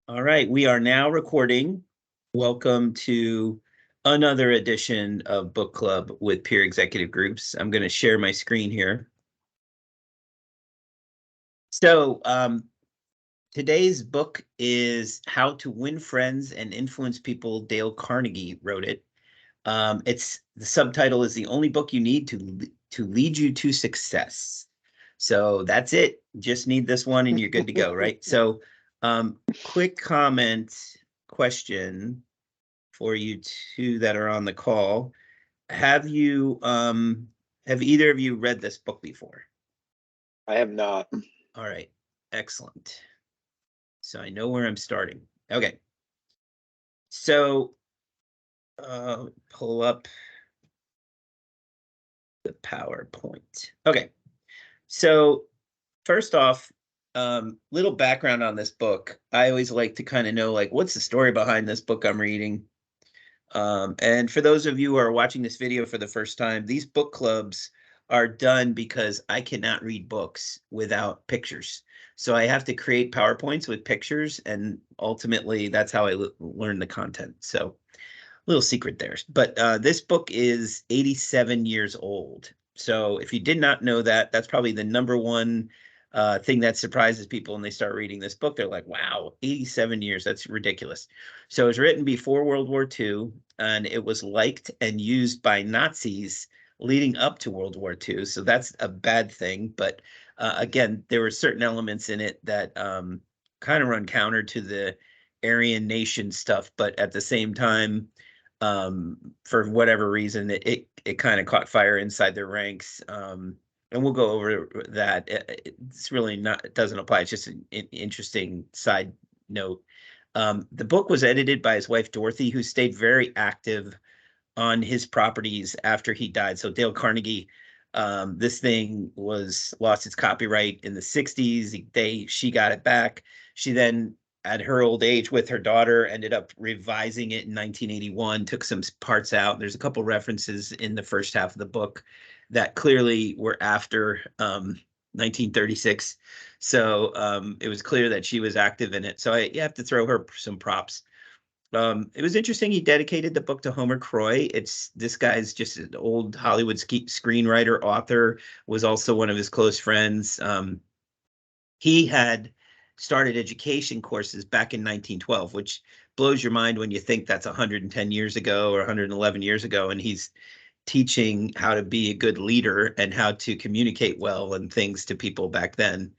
All right, we are now recording. Welcome to another edition of Book Club with Peer Executive Groups. I'm going to share my screen here. So today's book is How to Win Friends and Influence People. Dale Carnegie wrote it. The subtitle is The Only Book You Need to Lead You to Success. So that's it. Just need this one and you're good to go, right? So quick question for you two that are on the call. Have either of you read this book before? I have not. All right, excellent. So I know where I'm starting. Okay. So pull up the PowerPoint. Okay. So first off, little background on this book. I always like to kind of know, like, what's the story behind this book I'm reading? And for those of you who are watching this video for the first time, these book clubs are done because I cannot read books without pictures. So I have to create PowerPoints with pictures, and ultimately that's how I learn the content. So little secret there. But this book is 87 years old. So if you did not know that, that's probably the number one thing that surprises people when they start reading this book. They're like, wow, 87 years, that's ridiculous. So it was written before World War II, and it was liked and used by Nazis leading up to World War II. So that's a bad thing. But again, there were certain elements in it that kind of run counter to the Aryan nation stuff. But at the same time, for whatever reason, it kind of caught fire inside their ranks. And we'll go over that. It's really not, it doesn't apply. It's just an interesting side note. The book was edited by his wife, Dorothy, who stayed very active on his properties after he died. So Dale Carnegie, this thing lost its copyright in the 60s. She got it back. She then, at her old age with her daughter, ended up revising it in 1981, took some parts out. There's a couple references in the first half of the book that clearly were after 1936. So it was clear that she was active in it. So you have to throw her some props. It was interesting. He dedicated the book to Homer Croy. This guy's just an old Hollywood screenwriter, author, was also one of his close friends. He had started education courses back in 1912, which blows your mind when you think that's 110 years ago or 111 years ago. And he's teaching how to be a good leader and how to communicate well and things to people back then.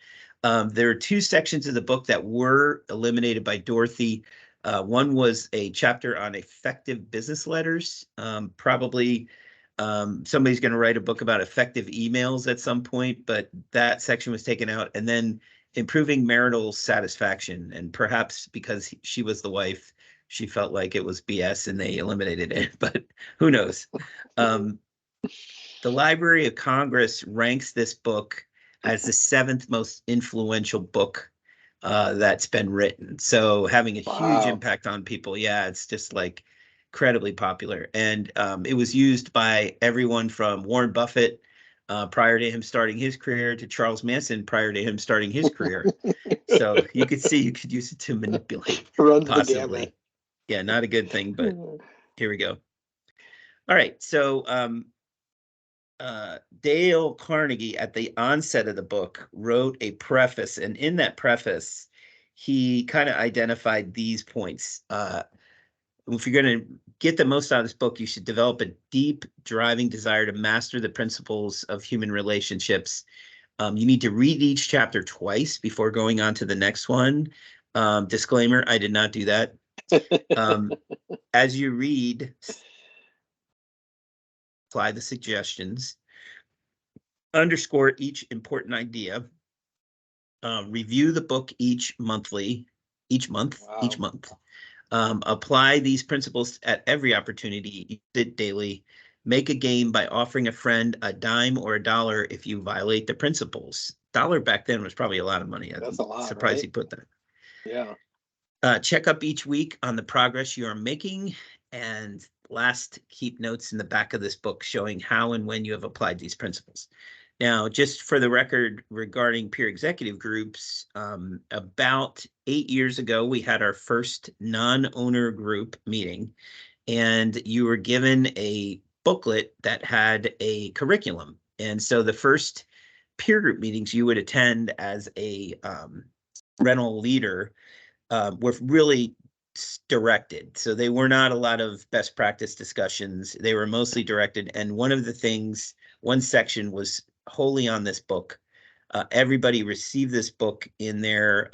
There are two sections of the book that were eliminated by Dorothy. One was a chapter on effective business letters. Probably somebody's going to write a book about effective emails at some point, but that section was taken out. And then improving marital satisfaction. And perhaps because she was the wife, she felt like it was BS and they eliminated it, but who knows? The Library of Congress ranks this book as the 7th most influential book that's been written. So having a huge impact on people. Yeah, it's just like incredibly popular. And it was used by everyone from Warren Buffett prior to him starting his career to Charles Manson prior to him starting his career. So you could see you could use it to manipulate. Runs possibly. the gamut. Yeah, not a good thing, but here we go. All right, so Dale Carnegie, at the onset of the book, wrote a preface, and in that preface, he kind of identified these points. If you're going to get the most out of this book, you should develop a deep, driving desire to master the principles of human relationships. You need to read each chapter twice before going on to the next one. Disclaimer, I did not do that. As you read, apply the suggestions, underscore each important idea, review the book each month, apply these principles at every opportunity, use it daily, make a game by offering a friend a dime or a dollar if you violate the principles. $1 back then was probably a lot of money. That's a lot, surprised right? he put that. Yeah. Check up each week on the progress you are making. And last, keep notes in the back of this book showing how and when you have applied these principles. Now, just for the record, regarding peer executive groups, about 8 years ago, we had our first non-owner group meeting, and you were given a booklet that had a curriculum. And so the first peer group meetings you would attend as a rental leader were really directed. So they were not a lot of best practice discussions. They were mostly directed. And one section was wholly on this book. Everybody received this book in their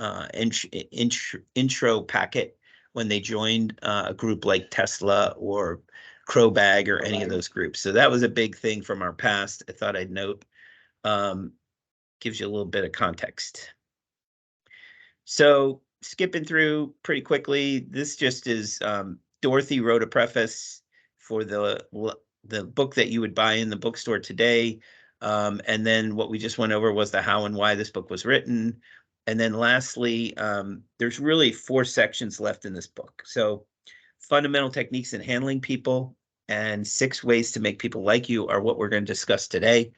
intro packet when they joined a group like Tesla or Crowbag or any of those groups. So that was a big thing from our past. I thought I'd note. Gives you a little bit of context. So skipping through pretty quickly, this just is Dorothy wrote a preface for the book that you would buy in the bookstore today. And then what we just went over was the how and why this book was written. And then lastly, there's really 4 sections left in this book. So fundamental techniques in handling people and 6 ways to make people like you are what we're going to discuss today.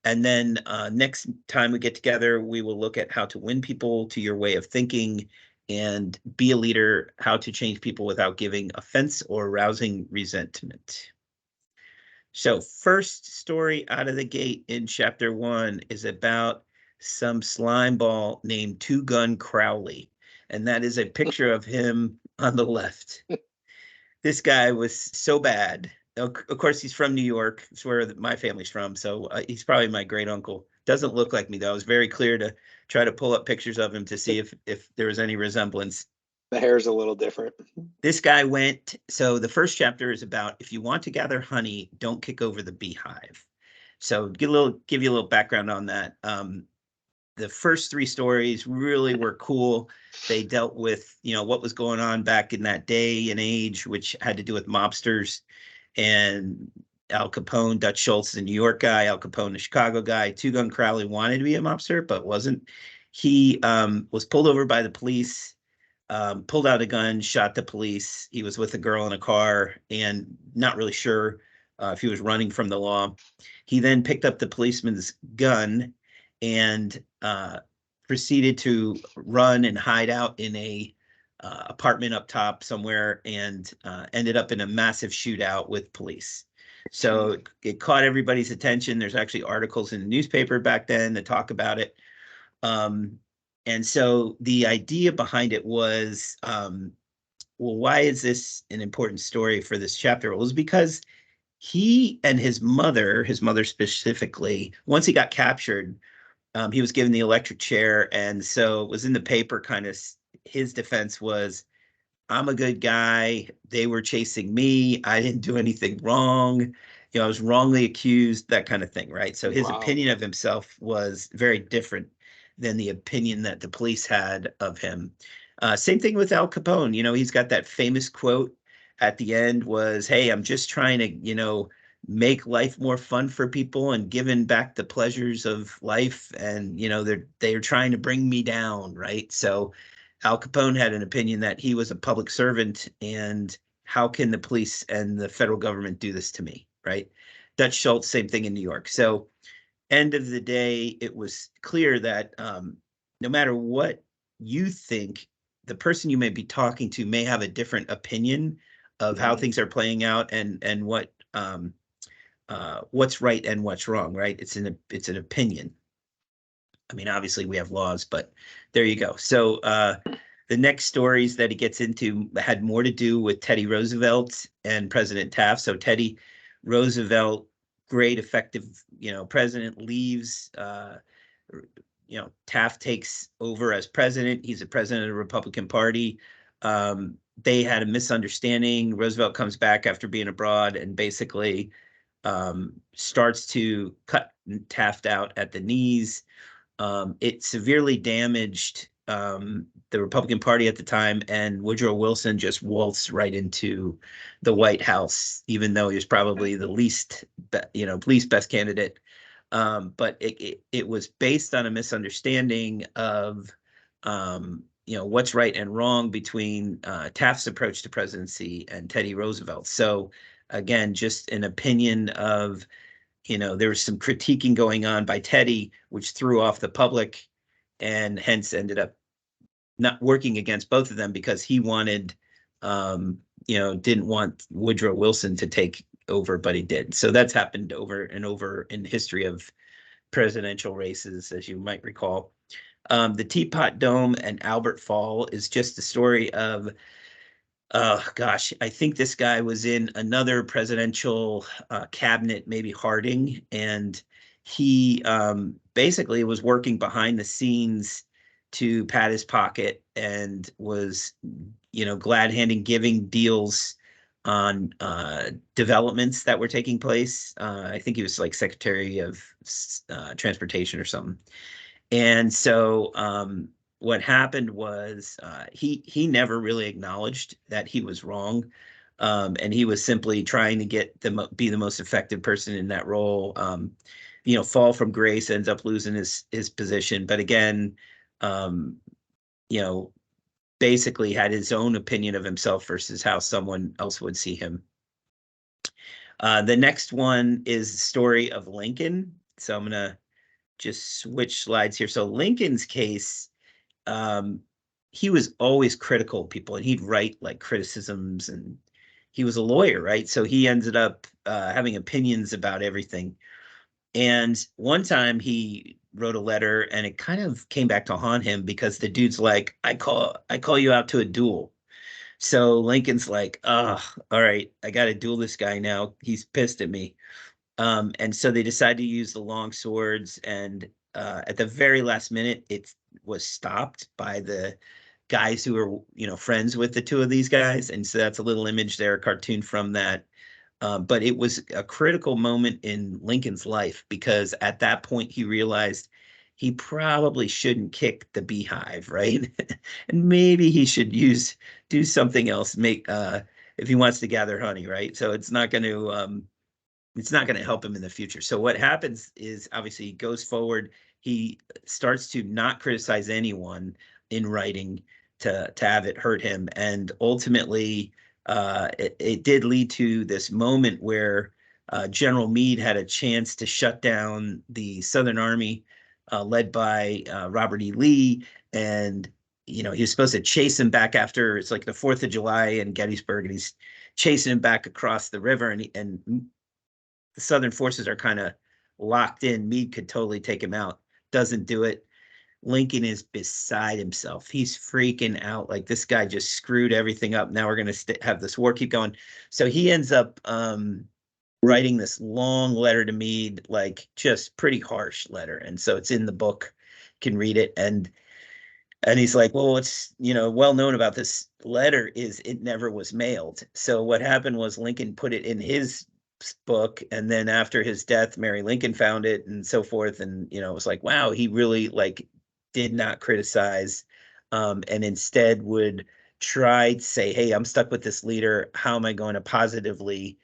And then next time we get together, we will look at how to win people to your way of thinking and be a leader, how to change people without giving offense or arousing resentment. So first story out of the gate in chapter 1 is about some slime ball named Two Gun Crowley. And that is a picture of him on the left. This guy was so bad. Of course, he's from New York. It's where my family's from. So he's probably my great uncle. Doesn't look like me, though. It was very clear to try to pull up pictures of him to see if there was any resemblance. The hair's a little different. This guy went. So the first chapter is about if you want to gather honey, don't kick over the beehive. So give you a little background on that. The first 3 stories really were cool. They dealt with, what was going on back in that day and age, which had to do with mobsters and Al Capone. Dutch Schultz is a New York guy, Al Capone, a Chicago guy. Two Gun Crowley wanted to be a mobster, but wasn't. He was pulled over by the police, pulled out a gun, shot the police. He was with a girl in a car and not really sure if he was running from the law. He then picked up the policeman's gun and proceeded to run and hide out in a apartment up top somewhere and ended up in a massive shootout with police. So it caught everybody's attention. There's actually articles in the newspaper back then that talk about it. And so the idea behind it was, well, why is this an important story for this chapter? Well, it was because he and his mother specifically, once he got captured, he was given the electric chair. And so it was in the paper, kind of his defense was, I'm a good guy. They were chasing me. I didn't do anything wrong. I was wrongly accused, that kind of thing, right? So his opinion of himself was very different than the opinion that the police had of him. Same thing with Al Capone. He's got that famous quote at the end was, hey, I'm just trying to, make life more fun for people and giving back the pleasures of life. And, they're trying to bring me down, right? So Al Capone had an opinion that he was a public servant and how can the police and the federal government do this to me, right? Dutch Schultz, same thing in New York. So end of the day, it was clear that no matter what you think, the person you may be talking to may have a different opinion of how things are playing out and what's right and what's wrong, right? It's an opinion. I mean, obviously we have laws, but there you go. So the next stories that he gets into had more to do with Teddy Roosevelt and President Taft. So Teddy Roosevelt, great, effective, president, leaves. Taft takes over as president. He's the president of the Republican Party. They had a misunderstanding. Roosevelt comes back after being abroad and basically starts to cut Taft out at the knees. It severely damaged the Republican Party at the time, and Woodrow Wilson just waltzed right into the White House, even though he was probably the least best candidate. But it was based on a misunderstanding of what's right and wrong between Taft's approach to presidency and Teddy Roosevelt. So again, just an opinion of there was some critiquing going on by Teddy, which threw off the public, and hence ended up not working against both of them because he wanted, didn't want Woodrow Wilson to take over, but he did. So that's happened over and over in history of presidential races, as you might recall. The Teapot Dome and Albert Fall is just the story of, I think this guy was in another presidential cabinet, maybe Harding, and he basically was working behind the scenes to pad his pocket and was, glad-handing giving deals on developments that were taking place. I think he was like Secretary of Transportation or something. And so what happened was he never really acknowledged that he was wrong. And he was simply trying to be the most effective person in that role. Fall from grace, ends up losing his position. But again, basically had his own opinion of himself versus how someone else would see him. The next one is the story of Lincoln. So I'm going to just switch slides here. So Lincoln's case, he was always critical of people, and he'd write like criticisms, and he was a lawyer, right? So he ended up having opinions about everything. And one time he wrote a letter, and it kind of came back to haunt him because the dude's like, I call you out to a duel. So Lincoln's like, oh, all right, I got to duel this guy now. He's pissed at me. And so they decided to use the long swords, and at the very last minute, it was stopped by the guys who were, friends with the two of these guys. And so that's a little image there, a cartoon from that. But it was a critical moment in Lincoln's life because at that point he realized he probably shouldn't kick the beehive, right? And maybe he should do something else, if he wants to gather honey, right? So it's not going to help him in the future. So what happens is obviously he goes forward. He starts to not criticize anyone in writing to have it hurt him. And ultimately, it did lead to this moment where General Meade had a chance to shut down the Southern Army led by Robert E. Lee. And, he was supposed to chase him back after, it's like the 4th of July in Gettysburg, and he's chasing him back across the river, and the Southern forces are kind of locked in. Meade could totally take him out. Doesn't do it. Lincoln is beside himself. He's freaking out. Like, this guy just screwed everything up. Now we're going to have this war keep going. So he ends up writing this long letter to Meade, like just pretty harsh letter. And so it's in the book. You can read it. And he's like, well, what's, well known about this letter is it never was mailed. So what happened was Lincoln put it in his book, and then after his death, Mary Lincoln found it and so forth. And, it was like, wow, he really did not criticize, and instead would try to say, hey, I'm stuck with this leader. How am I going to positively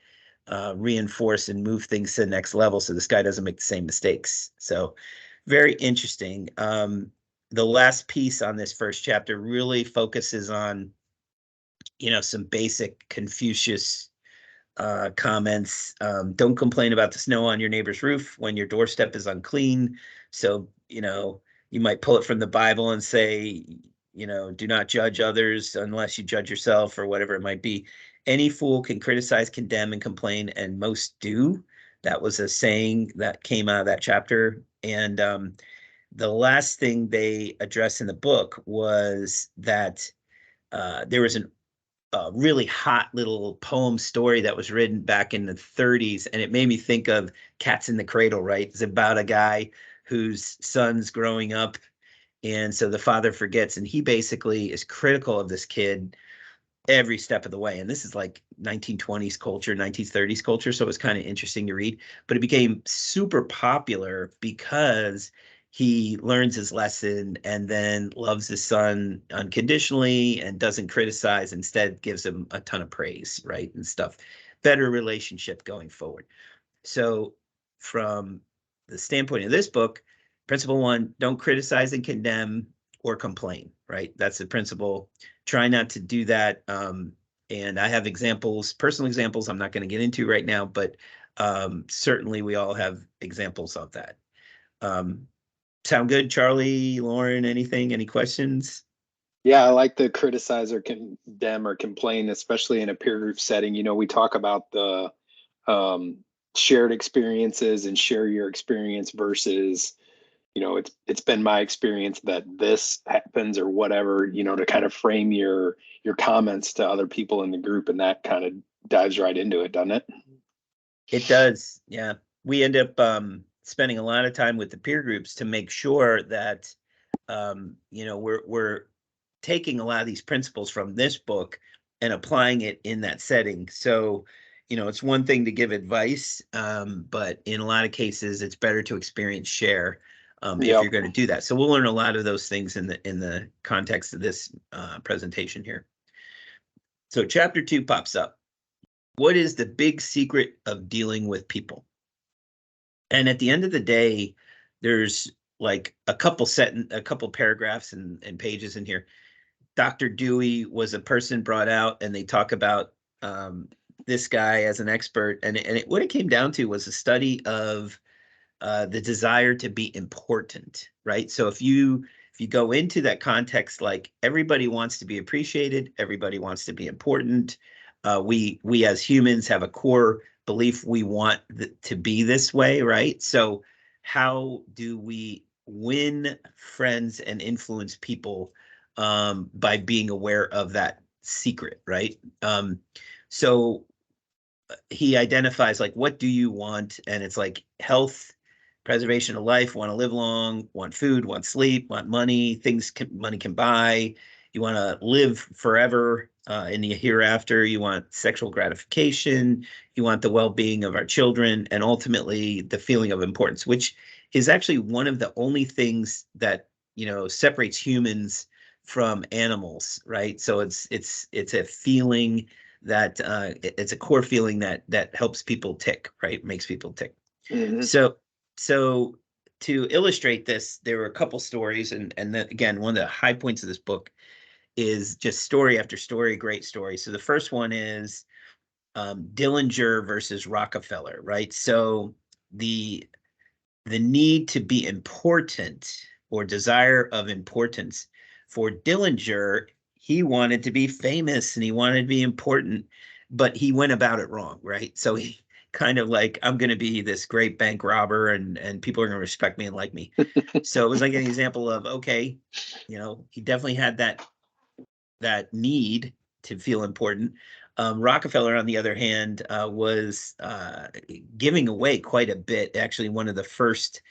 reinforce and move things to the next level so this guy doesn't make the same mistakes? So very interesting. The last piece on this first chapter really focuses on, some basic Confucius comments. Don't complain about the snow on your neighbor's roof when your doorstep is unclean. So, you might pull it from the Bible and say, do not judge others unless you judge yourself, or whatever it might be. Any fool can criticize, condemn, and complain, and most do. That was a saying that came out of that chapter. And the last thing they addressed in the book was that there was a really hot little poem story that was written back in the 30s, and it made me think of Cats in the Cradle, right? It's about a guy whose son's growing up, and so the father forgets, and he basically is critical of this kid every step of the way. And this is like 1920s culture, 1930s culture, so it was kind of interesting to read. But it became super popular because he learns his lesson and then loves his son unconditionally and doesn't criticize, instead gives him a ton of praise, right, and stuff. Better relationship going forward. So from the standpoint of this book, principle one, don't criticize and condemn or complain, right? That's the principle. Try not to do that. And I have examples, personal examples I'm not going to get into right now, but certainly we all have examples of that. Sound good, Charlie, Lauren? Anything? Any questions? Yeah, I like the criticize or condemn or complain, especially in a peer group setting. We talk about the um, shared experiences and share your experience versus, it's been my experience that this happens or whatever, to kind of frame your comments to other people in the group, and that kind of dives right into it, doesn't it? It does, yeah. We end up spending a lot of time with the peer groups to make sure that we're taking a lot of these principles from this book and applying it in that setting. So, it's one thing to give advice, but in a lot of cases, it's better to experience share if you're going to do that. So we'll learn a lot of those things in the context of this presentation here. So chapter 2 pops up. What is the big secret of dealing with people? And at the end of the day, there's like a couple paragraphs and pages in here. Dr. Dewey was a person brought out, and they talk about this guy as an expert. And what it came down to was a study of the desire to be important, right? So if you go into that context, like everybody wants to be appreciated, everybody wants to be important. We as humans have a core belief we want to be this way, right? So how do we win friends and influence people by being aware of that secret, right? So he identifies like, what do you want? And it's like health, preservation of life, want to live long, want food, want sleep, want money, money can buy. You want to live forever in the hereafter. You want sexual gratification. You want the well-being of our children, and ultimately the feeling of importance, which is actually one of the only things that separates humans from animals, right? So it's a feeling that it's a core feeling that helps people tick, right? Makes people tick. Mm-hmm. So to illustrate this, there were a couple stories, and again, one of the high points of this book is just story after story, great story. So the first one is Dillinger versus Rockefeller, right? So the need to be important or desire of importance for Dillinger, he wanted to be famous and he wanted to be important, but he went about it wrong, right? So he kind of like, I'm going to be this great bank robber and people are going to respect me and like me. So it was like an example of, okay, he definitely had that need to feel important. Rockefeller, on the other hand, was giving away quite a bit. Actually, one of the first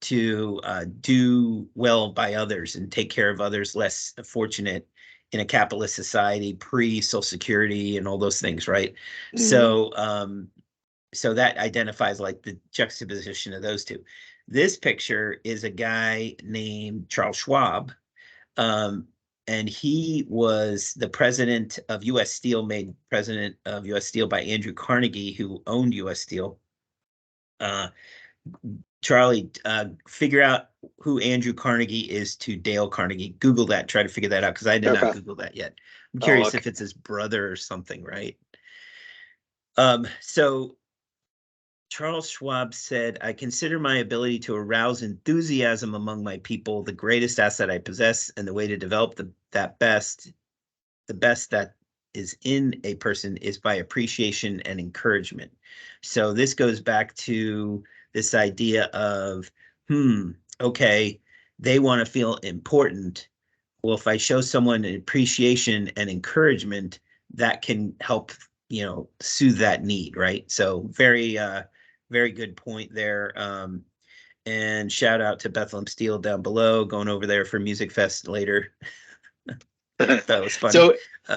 to do well by others and take care of others less fortunate in a capitalist society, pre-Social Security and all those things, right? Mm-hmm. So that identifies like the juxtaposition of those two. This picture is a guy named Charles Schwab. And he was the president of U.S. Steel, made president of U.S. Steel by Andrew Carnegie, who owned U.S. Steel. Charlie, figure out who Andrew Carnegie is to Dale Carnegie. Google that. Try to figure that out, because I did not Google that yet. I'm curious if it's his brother or something, right? So Charles Schwab said, I consider my ability to arouse enthusiasm among my people the greatest asset I possess, and the way to develop the best that is in a person is by appreciation and encouragement. So this goes back to this idea of, okay, they want to feel important. Well, if I show someone an appreciation and encouragement, that can help, soothe that need, right? So very, very good point there. And shout out to Bethlehem Steel down below, going over there for Music Fest later. That was funny. So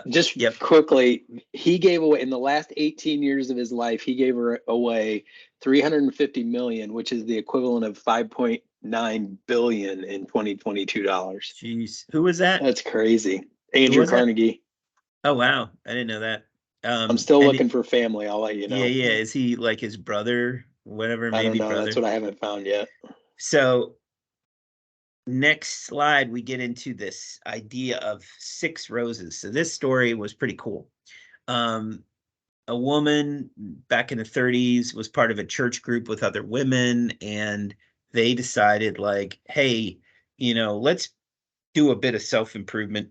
just quickly, he gave away, in the last 18 years of his life, he gave away 350 million, which is the equivalent of 5.9 billion in 2022 dollars. Jeez, who was that? That's crazy. Andrew Carnegie. Oh wow, I didn't know that. I'm still looking for family. I'll let you know. Yeah. Is he like his brother, whatever? Maybe I don't know. brother. That's what I haven't found yet. So next slide, we get into this idea of 6 roses. So this story was pretty cool. a woman back in the 30s was part of a church group with other women, and they decided like, hey, let's do a bit of self-improvement.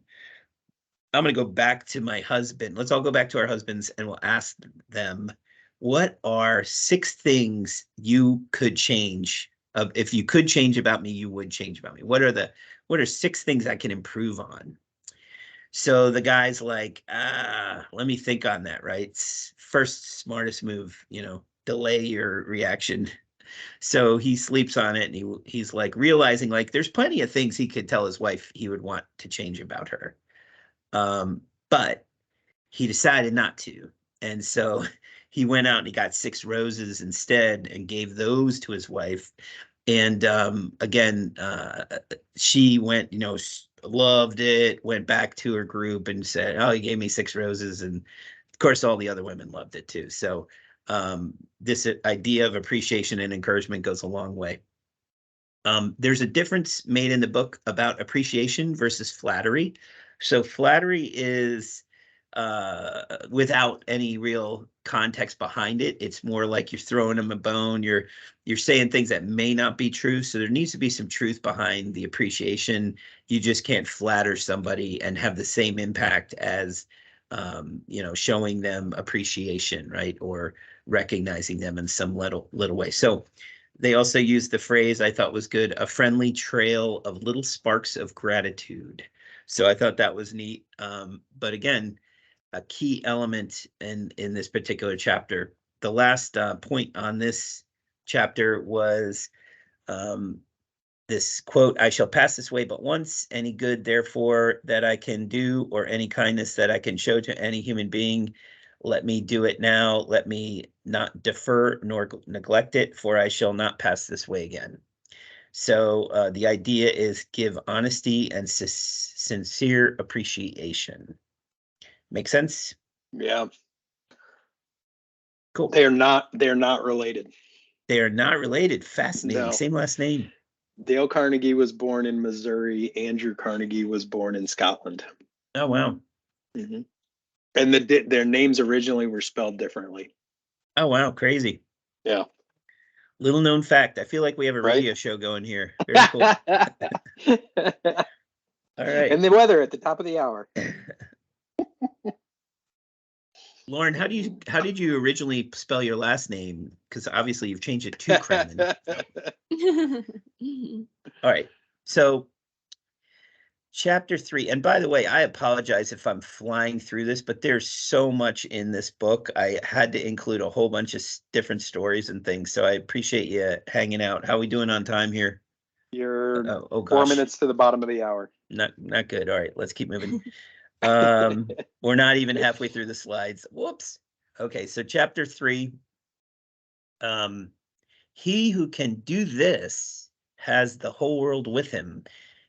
I'm going to go back to my husband. Let's all go back to our husbands and we'll ask them, what are 6 things you could change? If you could change about me, you would change about me. What are 6 things I can improve on? So the guy's like, let me think on that, right? First smartest move, delay your reaction. So he sleeps on it, and he's like realizing like there's plenty of things he could tell his wife he would want to change about her. But he decided not to. And so he went out and he got 6 roses instead and gave those to his wife. And again, she went, loved it, went back to her group and said, oh, he gave me 6 roses. And of course, all the other women loved it too. So this idea of appreciation and encouragement goes a long way. There's a difference made in the book about appreciation versus flattery. So flattery is without any real context behind it. It's more like you're throwing them a bone. You're saying things that may not be true. So there needs to be some truth behind the appreciation. You just can't flatter somebody and have the same impact as showing them appreciation, right? Or recognizing them in some little way. So they also used the phrase I thought was good, a friendly trail of little sparks of gratitude. So I thought that was neat. But again, a key element in this particular chapter. The last point on this chapter was this quote, I shall pass this way but once, any good therefore that I can do, or any kindness that I can show to any human being, let me do it now. Let me not defer nor neglect it, for I shall not pass this way again. So the idea is give honesty and sincere appreciation. Make sense? Yeah. Cool. They're not related. They are not related. Fascinating. No. Same last name. Dale Carnegie was born in Missouri. Andrew Carnegie was born in Scotland. Oh, wow. Mm-hmm. And their names originally were spelled differently. Oh, wow. Crazy. Yeah. Little known fact. I feel like we have a radio show going here. Very cool. All right. And the weather at the top of the hour. Lauren, how did you originally spell your last name? Because obviously you've changed it to Kremen. All right. So chapter 3, and by the way, I apologize if I'm flying through this, but there's so much in this book. I had to include a whole bunch of different stories and things. So I appreciate you hanging out. How are we doing on time here? You're 4 minutes to the bottom of the hour. Not good. All right, let's keep moving. We're not even halfway through the slides. Whoops. Okay, so chapter 3. He who can do this has the whole world with him.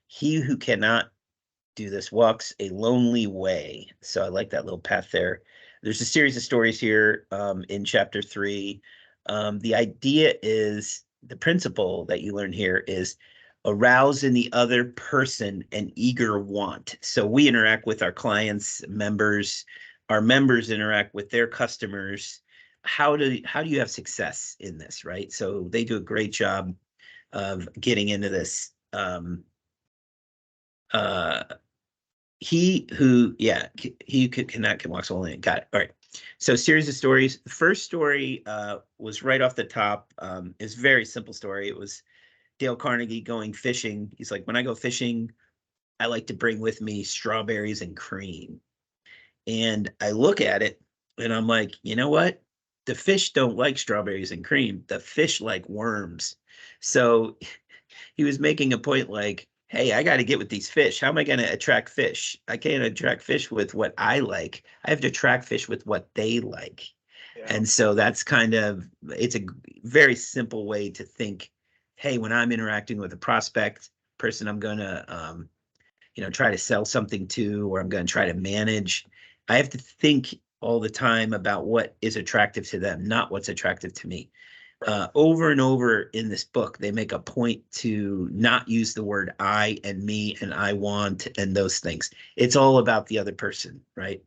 He who cannot do this walks a lonely way. So I like that little path there. There's a series of stories here in chapter 3. The idea is, the principle that you learn here is arouse in the other person an eager want. So we interact with our clients, members, our members interact with their customers. How do you have success in this, right? So they do a great job of getting into this. He who cannot can walks only. Got it. All right. So series of stories. The first story was right off the top. Is a very simple story. It was Dale Carnegie going fishing. He's like, when I go fishing, I like to bring with me strawberries and cream. And I look at it and I'm like, you know what? The fish don't like strawberries and cream. The fish like worms. So he was making a point like, hey, I got to get with these fish. How am I going to attract fish? I can't attract fish with what I like. I have to attract fish with what they like. Yeah. And so that's it's a very simple way to think, hey, when I'm interacting with a prospect person, I'm going to, try to sell something to, or I'm going to try to manage. I have to think all the time about what is attractive to them, not what's attractive to me. Over and over in this book, they make a point to not use the word I and me and I want and those things. It's all about the other person, right?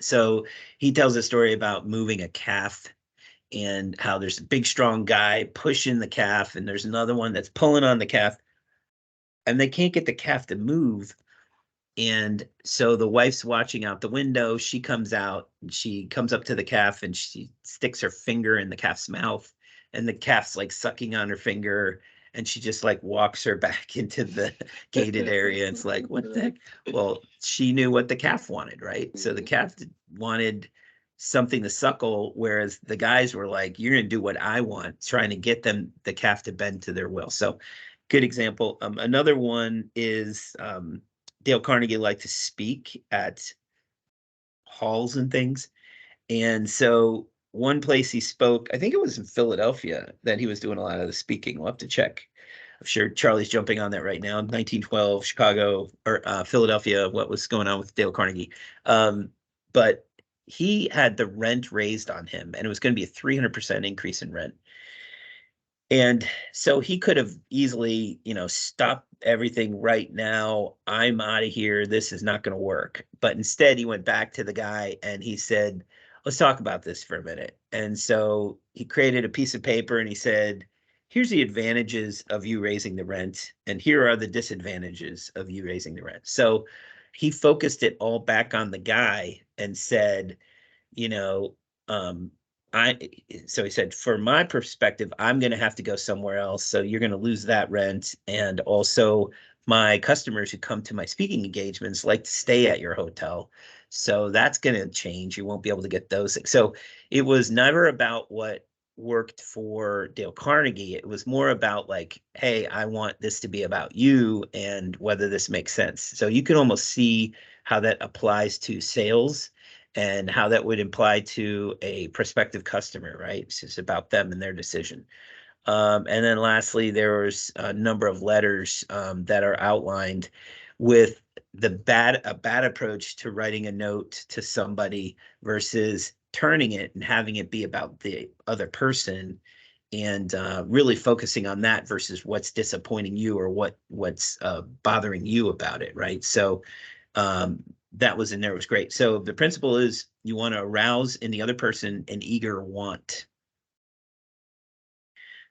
So he tells a story about moving a calf and how there's a big, strong guy pushing the calf, and there's another one that's pulling on the calf, and they can't get the calf to move. And so the wife's watching out the window. She comes out and she comes up to the calf and she sticks her finger in the calf's mouth. And the calf's like sucking on her finger. And she just like walks her back into the gated area. It's like, what the heck? Well, she knew what the calf wanted, right? So the calf wanted something to suckle, whereas the guys were like, you're going to do what I want, trying to get the calf to bend to their will. So good example. Another one is Dale Carnegie liked to speak at halls and things. And so one place he spoke, I think it was in Philadelphia that he was doing a lot of the speaking. We'll have to check. I'm sure Charlie's jumping on that right now. 1912, Chicago or Philadelphia, what was going on with Dale Carnegie. But he had the rent raised on him, and it was going to be a 300% increase in rent. And so he could have easily, stopped everything right now. I'm out of here. This is not going to work. But instead, he went back to the guy and he said, let's talk about this for a minute. And so he created a piece of paper and he said, here's the advantages of you raising the rent. And here are the disadvantages of you raising the rent. So he focused it all back on the guy and said, you know, so he said, for my perspective, I'm going to have to go somewhere else. So you're going to lose that rent. And also my customers who come to my speaking engagements like to stay at your hotel. So that's going to change. You won't be able to get those things. So it was never about what worked for Dale Carnegie. It was more about like, hey, I want this to be about you and whether this makes sense. So you can almost see how that applies to sales and how that would apply to a prospective customer, right? It's just about them and their decision. And then lastly, there was a number of letters that are outlined with a bad approach to writing a note to somebody versus turning it and having it be about the other person and really focusing on that versus what's disappointing you or what's bothering you about it, right? So that was in there. It was great. So the principle is you want to arouse in the other person an eager want.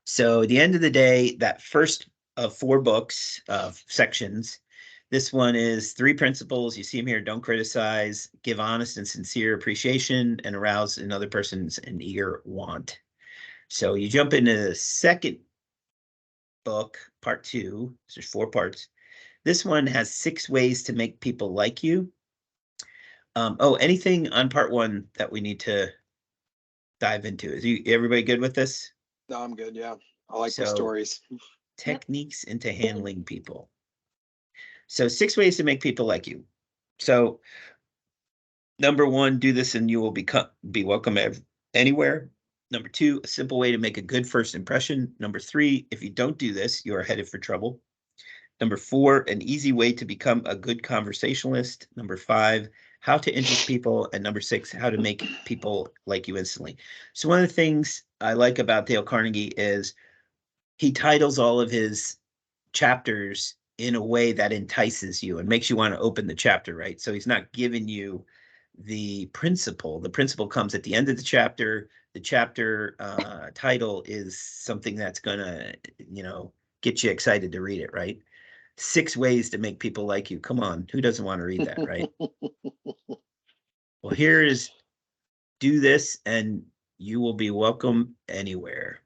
So at the end of the day, that first of 4 books of sections, this one is 3 principles. You see them here. Don't criticize, give honest and sincere appreciation, and arouse in other person's an eager want. So you jump into the second book, part 2. There's 4 parts. This one has 6 ways to make people like you. Anything on part 1 that we need to dive into? Is everybody good with this? No, I'm good. Yeah. I like the stories. Techniques into handling people. So 6 ways to make people like you. So number 1, do this and you will be welcome anywhere. Number 2, a simple way to make a good first impression. Number 3, if you don't do this, you are headed for trouble. Number 4, an easy way to become a good conversationalist. Number 5, how to interest people. And number 6, how to make people like you instantly. So one of the things I like about Dale Carnegie is he titles all of his chapters in a way that entices you and makes you want to open the chapter, right? So he's not giving you the principle. The principle comes at the end of the chapter. The chapter title is something that's going to, get you excited to read it, right? 6 ways to make people like you. Come on, who doesn't want to read that, right? Well, here is do this and you will be welcome anywhere.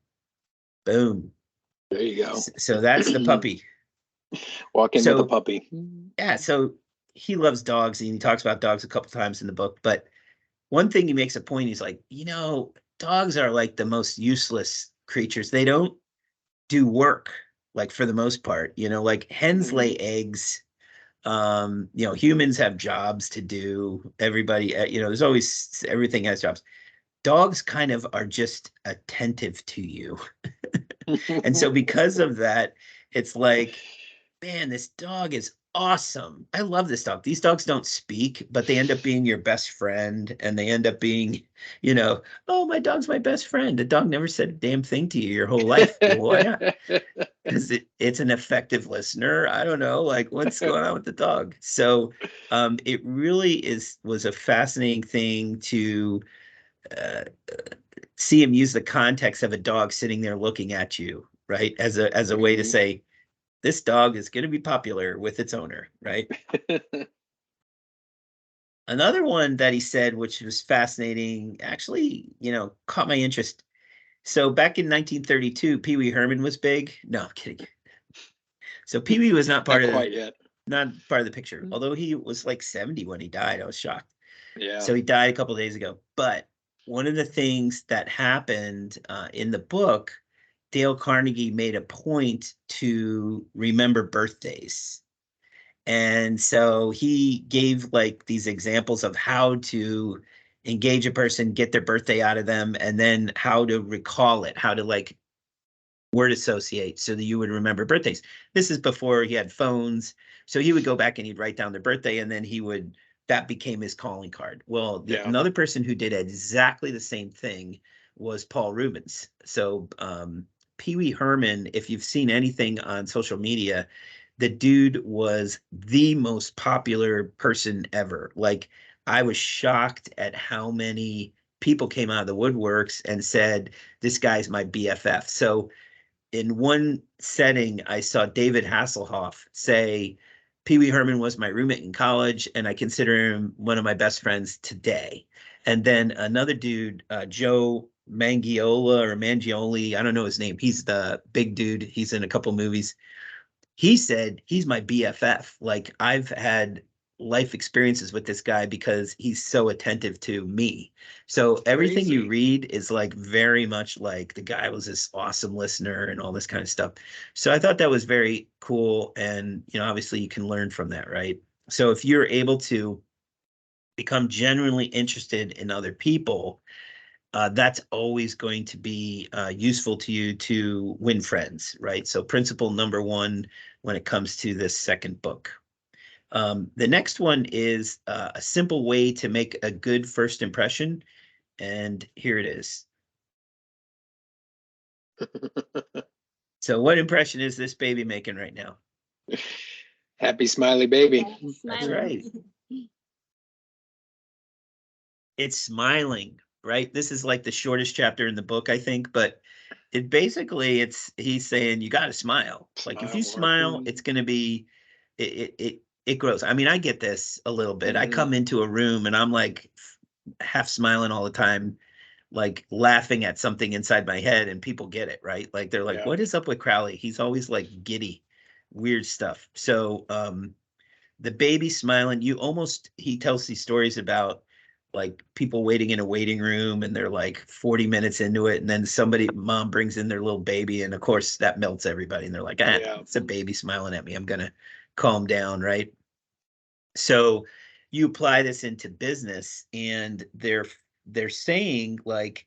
Boom. There you go. So that's the puppy. Walk in with a puppy. Yeah, so he loves dogs and he talks about dogs a couple times in the book, but one thing he makes a point, he's like, dogs are like the most useless creatures. They don't do work, like for the most part, like hens lay eggs. Humans have jobs to do. Everybody, there's always, everything has jobs. Dogs kind of are just attentive to you. And so because of that, it's like man, this dog is awesome. I love this dog. These dogs don't speak, but they end up being your best friend, and they end up being, oh, my dog's my best friend. The dog never said a damn thing to you your whole life. Well, yeah, because it's an effective listener. I don't know, like what's going on with the dog. So it really was a fascinating thing to uh, see him use the context of a dog sitting there looking at you, right? As a way to say, this dog is going to be popular with its owner, right? Another one that he said, which was fascinating, actually, caught my interest. So back in 1932, Pee Wee Herman was big. No, I'm kidding. So Pee Wee was not part Not of quite yet. not part of the picture, although he was like 70 when he died. I was shocked. Yeah. So he died a couple of days ago. But one of the things that happened in the book, Dale Carnegie made a point to remember birthdays. And so he gave like these examples of how to engage a person, get their birthday out of them, and then how to recall it, how to like word associate so that you would remember birthdays. This is before he had phones. So he would go back and he'd write down their birthday, and then that became his calling card. Well, another person who did exactly the same thing was Paul Rubens. So Pee Wee Herman, if you've seen anything on social media, the dude was the most popular person ever. Like, I was shocked at how many people came out of the woodworks and said, this guy's my BFF. So in one setting, I saw David Hasselhoff say, Pee Wee Herman was my roommate in college, and I consider him one of my best friends today. And then another dude, Joe Mangioli, I don't know his name. He's the big dude. He's in a couple movies. He said he's my BFF. Like, I've had life experiences with this guy because he's so attentive to me. So everything you read is like very much like the guy was this awesome listener and all this kind of stuff. So I thought that was very cool. And, obviously you can learn from that, right? So if you're able to become genuinely interested in other people, that's always going to be useful to you to win friends, right? So principle number one when it comes to this second book. The next one is a simple way to make a good first impression. And here it is. So what impression is this baby making right now? Happy smiley baby. That's right. It's smiling, right? This is like the shortest chapter in the book, I think, but he's saying you got to smile. Like, if you smile, it's going to be, it grows. I mean, I get this a little bit. I come into a room and I'm like half smiling all the time, like laughing at something inside my head, and people get it, right? Like, they're like, what is up with Crowley? He's always like giddy, weird stuff. So the baby smiling, he tells these stories about like people waiting in a waiting room, and they're like 40 minutes into it, and then mom brings in their little baby, and of course that melts everybody, and they're like, it's a baby smiling at me, I'm gonna calm down, right? So you apply this into business, and they're saying like,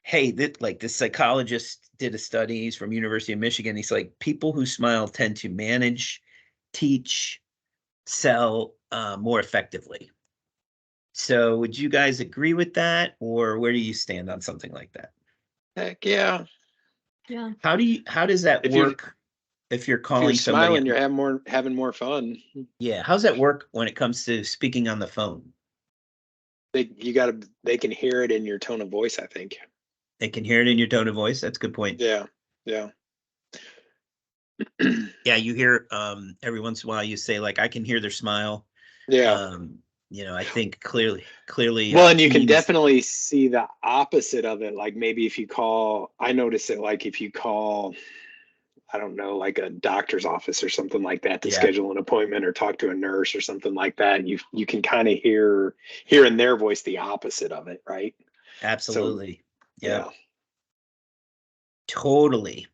hey, like this psychologist did a study, he's from University of Michigan, he's like, people who smile tend to manage, teach, sell more effectively. So would you guys agree with that, or where do you stand on something like that? Heck yeah. Yeah. How does that work if you're calling if you're smiling, somebody? you're having more fun. Yeah, how's that work when it comes to speaking on the phone? They can hear it in your tone of voice, I think. They can hear it in your tone of voice. That's a good point. Yeah. Yeah, you hear every once in a while you say like, I can hear their smile. Yeah. I think clearly. Well, and you can definitely see the opposite of it. Like, maybe if you call, I notice it, like if you call, I don't know, like a doctor's office or something like that to schedule an appointment or talk to a nurse or something like that, you can kind of hear in their voice the opposite of it, right? Absolutely. So, yeah. Totally.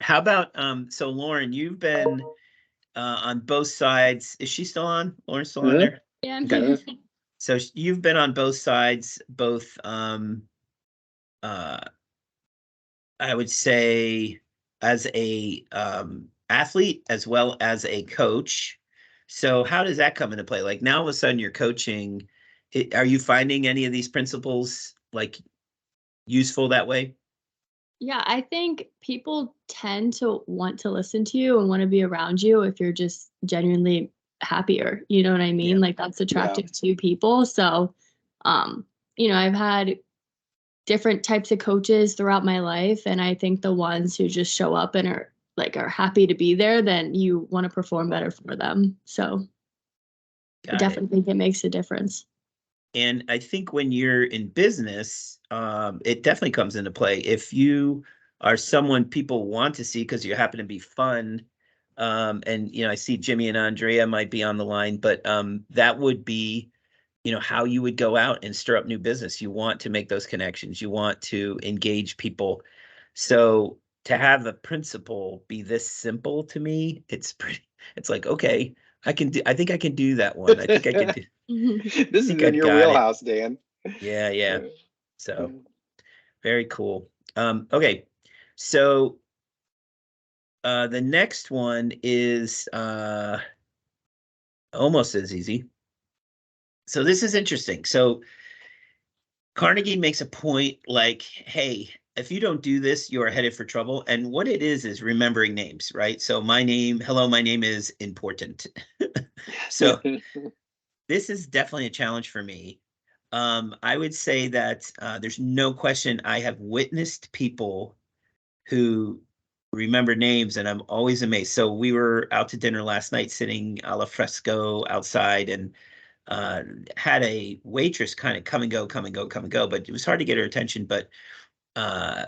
How about so Lauren, you've been on both sides. Is she still on? Lauren's still on there? Yeah, I'm here. So you've been on both sides, both I would say as a athlete as well as a coach. So how does that come into play? Like now all of a sudden you're coaching. Are you finding any of these principles like useful that way? Yeah, I think people tend to want to listen to you and want to be around you if you're just genuinely happier. You know what I mean? Yeah. Like that's attractive to people. So, um, I've had different types of coaches throughout my life, and I think the ones who just show up and are happy to be there, then you want to perform better for them. So I Got it. definitely think it makes a difference. And I think when you're in business, it definitely comes into play. If you are someone people want to see because you happen to be fun, and I see Jimmy and Andrea might be on the line, but that would be, how you would go out and stir up new business. You want to make those connections. You want to engage people. So to have a principle be this simple to me, it's like, okay, I think I can do that one. I think I can do. I This is think I in your got it. wheelhouse, Dan. Yeah, yeah. So very cool. Okay. So the next one is almost as easy. So this is interesting. So Carnegie makes a point like, hey, if you don't do this, you are headed for trouble. And what it is remembering names, right? So hello, my name is important. So this is definitely a challenge for me. I would say that there's no question I have witnessed people who remember names, and I'm always amazed. So we were out to dinner last night, sitting al fresco outside, and had a waitress kind of come and go, come and go, come and go, but it was hard to get her attention. But uh,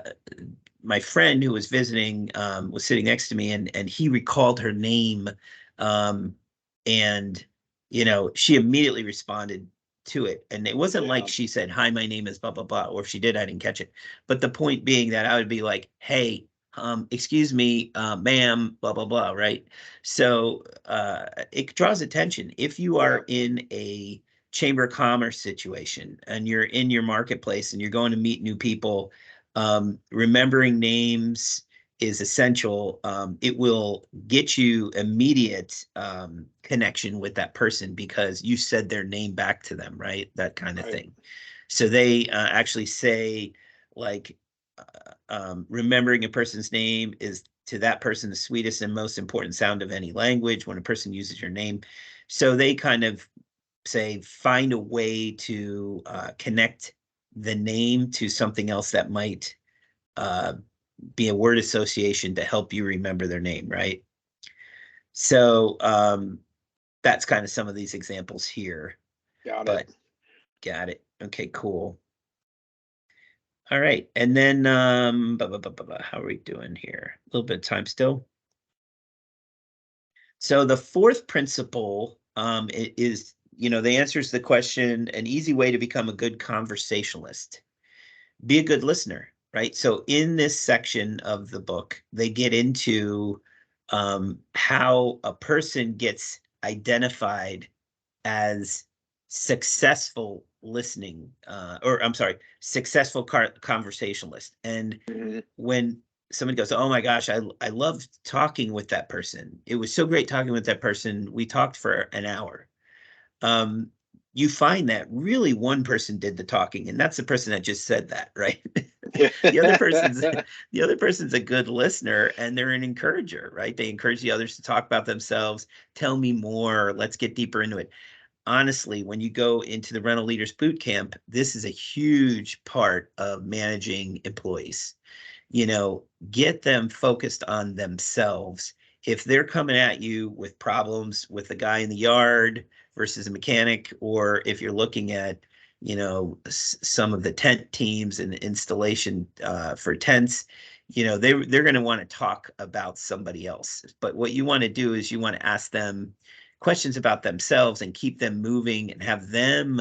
my friend who was visiting was sitting next to me, and he recalled her name, um, and she immediately responded to it. And it wasn't like she said, "Hi, my name is blah blah blah," or if she did, I didn't catch it. But the point being that I would be like, "Hey, excuse me, ma'am, blah blah blah," right? So it draws attention if you are in a chamber of commerce situation and you're in your marketplace and you're going to meet new people. Remembering names is essential. It will get you immediate connection with that person because you said their name back to them, right? That kind of thing. So they actually say, like, remembering a person's name is to that person the sweetest and most important sound of any language when a person uses your name. So they kind of say, find a way to connect the name to something else that might uh, be a word association to help you remember their name, right? So that's kind of some of these examples here. Got but it. got it. Okay, cool. All right. And then how are we doing here? A little bit of time still. So the fourth principle is, the answer is the question, an easy way to become a good conversationalist. Be a good listener, right? So in this section of the book, they get into how a person gets identified as successful listening, or I'm sorry, successful conversationalist. And when somebody goes, "Oh my gosh, I loved talking with that person. It was so great talking with that person. We talked for an hour." Um, you find that really one person did the talking, and that's the person that just said that, right? the other person's the other person's a good listener, and they're an encourager, right? They encourage the others to talk about themselves, tell me more, let's get deeper into it. Honestly, when you go into the rental leaders boot camp, this is a huge part of managing employees. Get them focused on themselves. If they're coming at you with problems with the guy in the yard versus a mechanic, or if you're looking at, some of the tent teams and installation for tents, they're going to want to talk about somebody else. But what you want to do is you want to ask them questions about themselves and keep them moving and have them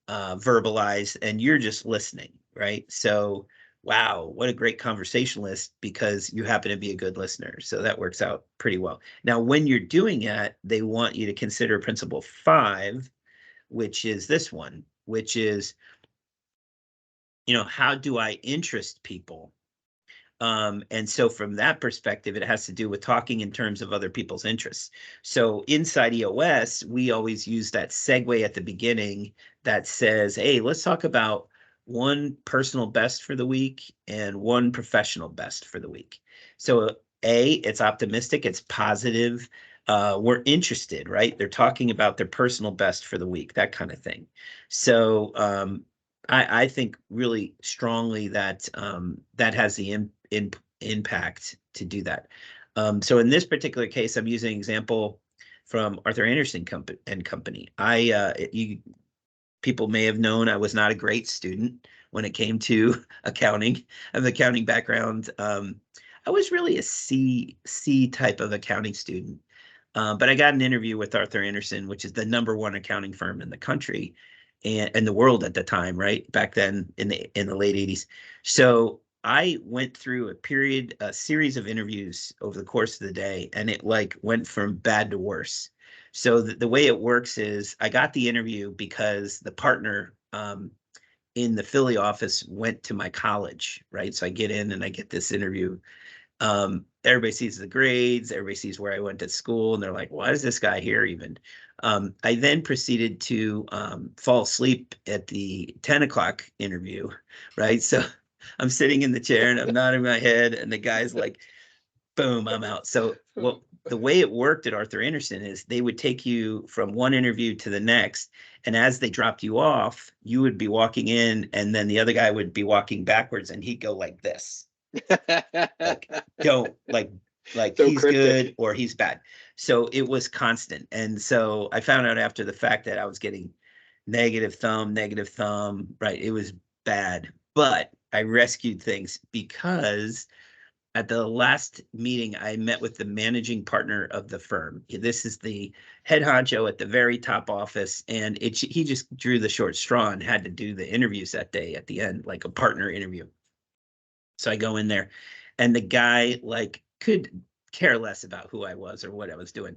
verbalize, and you're just listening, right? So wow, what a great conversationalist because you happen to be a good listener. So that works out pretty well. Now, when you're doing that, they want you to consider principle 5, which is this one, which is, how do I interest people? And so from that perspective, it has to do with talking in terms of other people's interests. So inside EOS, we always use that segue at the beginning that says, hey, let's talk about one personal best for the week and one professional best for the week. So it's optimistic, it's positive. We're interested, right? They're talking about their personal best for the week, that kind of thing. So I think really strongly that that has the impact to do that. So in this particular case, I'm using an example from Arthur Andersen and Company. People may have known I was not a great student when it came to accounting. I have an accounting background. I was really a C type of accounting student. But I got an interview with Arthur Andersen, which is the #1 accounting firm in the country and in the world at the time, right? Back then in the late 80s. So I went through a series of interviews over the course of the day, and it like went from bad to worse. So the way it works is I got the interview because the partner in the Philly office went to my college, right? So I get in and I get this interview. Everybody sees the grades, everybody sees where I went to school, and they're like, why is this guy here even? I then proceeded to fall asleep at the 10 o'clock interview, right? So I'm sitting in the chair and I'm nodding my head, and the guy's like, boom, I'm out. So the way it worked at Arthur Andersen is they would take you from one interview to the next, and as they dropped you off, you would be walking in, and then the other guy would be walking backwards, and he'd go like this. Like, don't like so he's cryptic. Good or he's bad. So it was constant. And so I found out after the fact that I was getting negative thumb, right? It was bad, but I rescued things because at the last meeting, I met with the managing partner of the firm. This is the head honcho at the very top office, and he just drew the short straw and had to do the interviews that day at the end, like a partner interview. So I go in there, and the guy like could care less about who I was or what I was doing,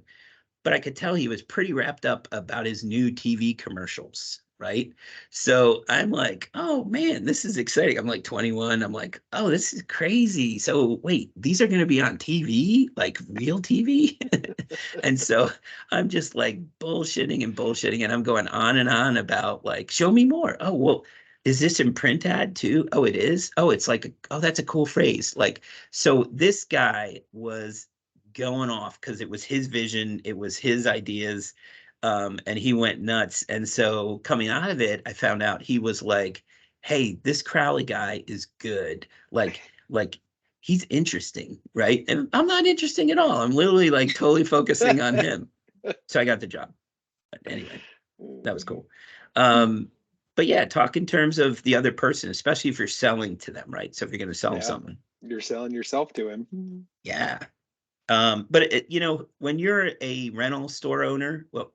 but I could tell he was pretty wrapped up about his new TV commercials, right? So I'm like, oh man, this is exciting. I'm like 21. I'm like, oh, this is crazy. So wait, these are going to be on TV, like real TV? And so I'm just like bullshitting, and I'm going on and on about like, show me more. Oh, well, is this in print ad too? Oh, it is. Oh, it's like, oh, that's a cool phrase. Like, so this guy was going off because it was his vision, it was his ideas, and he went nuts. And so coming out of it, I found out he was like, hey, this Crowley guy is good. Like he's interesting, right? And I'm not interesting at all. I'm literally like totally focusing on him. So I got the job. But anyway, that was cool. But yeah, talk in terms of the other person, especially if you're selling to them, right? So if you're going to sell them something, you're selling yourself to him. Yeah. But when you're a rental store owner, well,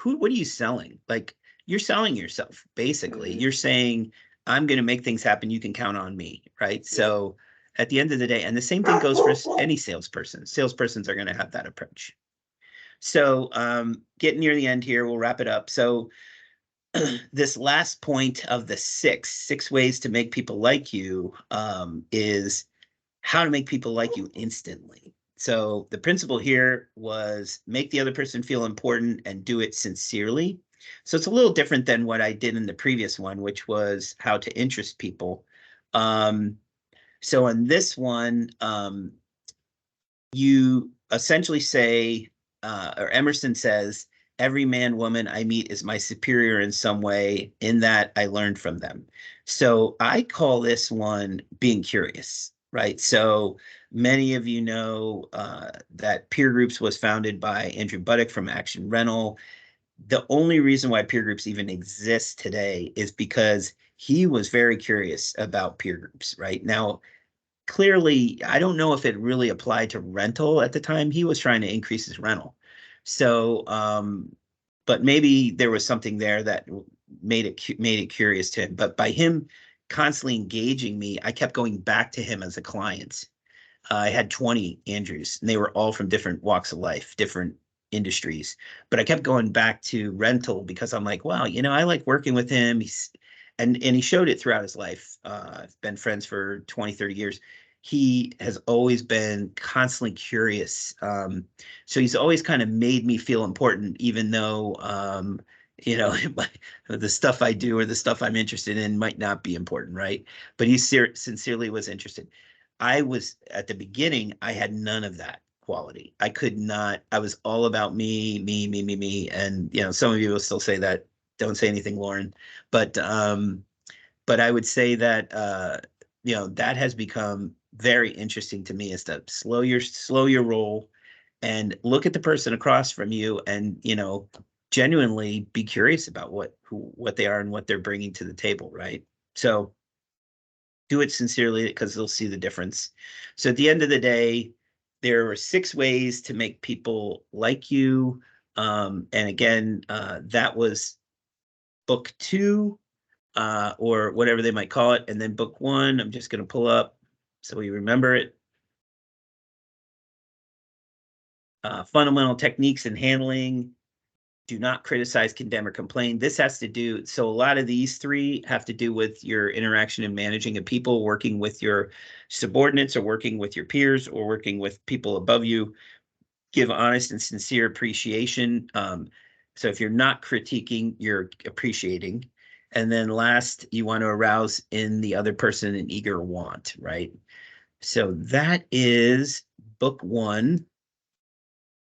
what are you selling? Like you're selling yourself, basically. You're saying, I'm going to make things happen. You can count on me, right? Yeah. So at the end of the day, and the same thing goes for any salesperson. Salespersons are going to have that approach. So getting near the end here, we'll wrap it up. So this last point of the six ways to make people like you is how to make people like you instantly. So the principle here was make the other person feel important and do it sincerely. So it's a little different than what I did in the previous one, which was how to interest people. So in this one, you essentially say, or Emerson says, every man, woman I meet is my superior in some way, in that I learned from them. So I call this one being curious, right? So many of you know that Peer Groups was founded by Andrew Buddick from Action Rental. The only reason why peer groups even exist today is because he was very curious about peer groups, right? Now, clearly, I don't know if it really applied to rental at the time. He was trying to increase his rental. So, but maybe there was something there that made it curious to him. But by him constantly engaging me, I kept going back to him as a client. I had 20 Andrews, and they were all from different walks of life, different industries. But I kept going back to rental because I'm like, wow, I like working with him. And he showed it throughout his life. I've been friends for 20, 30 years. he has always been constantly curious. So he's always kind of made me feel important, even though, the stuff I do or the stuff I'm interested in might not be important, right? But he sincerely was interested. I was, at the beginning, I had none of that quality. I could not, I was all about me, me, me, me, me. And, some of you will still say that. Don't say anything, Lauren. But I would say that, that has become very interesting to me, is to slow your roll and look at the person across from you and, genuinely be curious about what they are and what they're bringing to the table, right? So do it sincerely, because they'll see the difference. So at the end of the day, there are 6 ways to make people like you. And again, that was book 2, or whatever they might call it. And then book 1, I'm just going to pull up so we remember it. Fundamental techniques in handling. Do not criticize, condemn, or complain. This has to do, so a lot of these 3 have to do with your interaction and managing of people, working with your subordinates or working with your peers or working with people above you. Give honest and sincere appreciation. So if you're not critiquing, you're appreciating. And then last, you want to arouse in the other person an eager want, right? So that is book 1.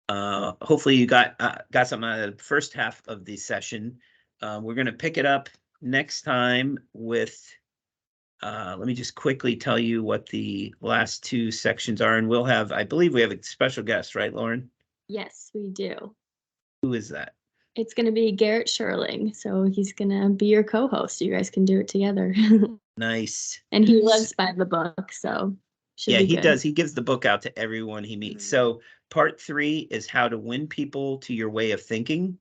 Hopefully you got something out of the first half of the session. We're going to pick it up next time with, let me just quickly tell you what the last 2 sections are. And I believe we have a special guest, right, Lauren? Yes, we do. Who is that? It's going to be Garrett Sherling. So he's going to be your co-host. You guys can do it together. Nice. And he lives by the book, so Yeah, he good. does. He gives the book out to everyone he meets. So part 3 is how to win people to your way of thinking.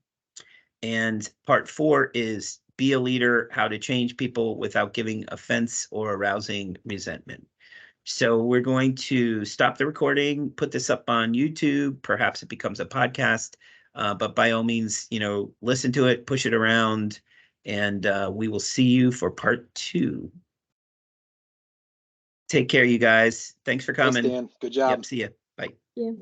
And part 4 is be a leader, how to change people without giving offense or arousing resentment. So we're going to stop the recording, put this up on YouTube. Perhaps it becomes a podcast. But by all means, listen to it, push it around, and we will see you for part 2. Take care, you guys. Thanks for coming. Thanks, Dan. Good job. Yep, see ya. Bye. Yeah.